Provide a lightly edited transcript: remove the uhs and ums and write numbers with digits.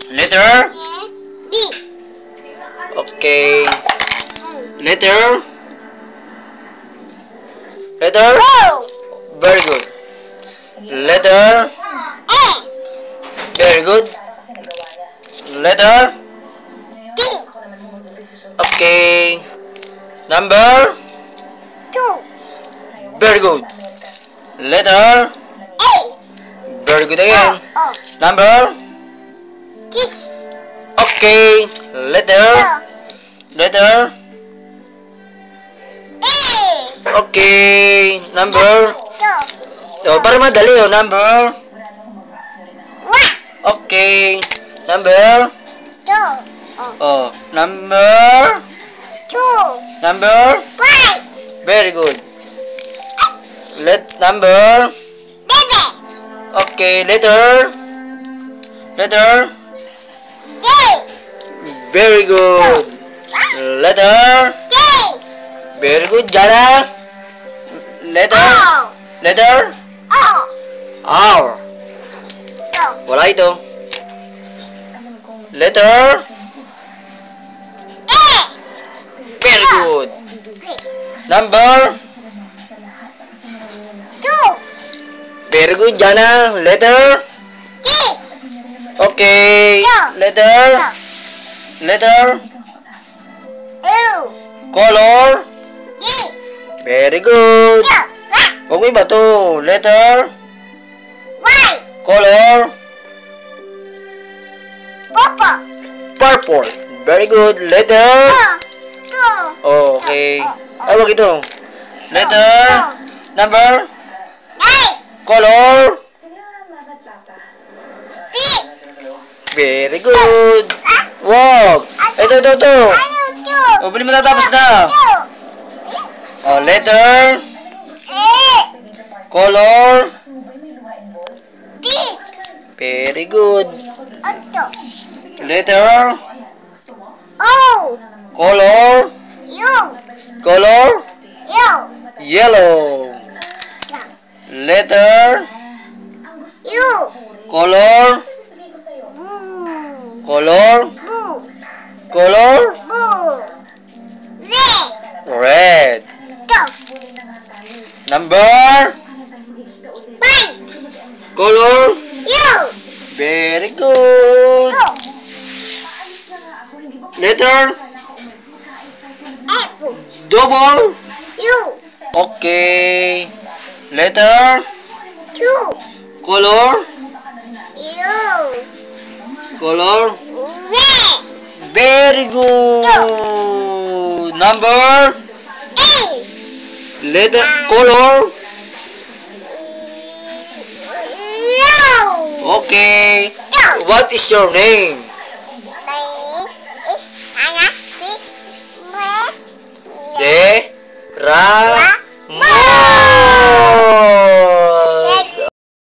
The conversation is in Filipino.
Letter D. Okay. Letter O. Very good. Letter A. Very good. Letter B. Okay. Number 2. Very good. Letter A. Very good again. O. Number 6. Okay. Letter A. Okay. Number 2. para madali number 1. Okay. Number 2. number 2. number 5. Very good. Number Baby. Okay. Letter D. Very good. Letter D. Very good. Jana. Letter O. R. Wala ito. Letter S. Very good. Number 2. Very good. Jana. Letter D. Okay. Letter U. Color D. Very good. Huwag mo iba to. Letter Y. Color Purple. Purple. Very good. Letter Okay. Wag ito. Letter Number Color P. Very good. Wow. Ito. Bili mo tatapos na. Letter Color P. Very good. Letter O. Color U. Color U. Yellow. Letter U. Color Blue. Color Blue. Color Blue. Red. Red. Number 5. Color U. Very good. Letter F. Double U. Okay. Letter 2. Color U. Color Red. Very good. Number A. Letter Color No. Okay. What is your name?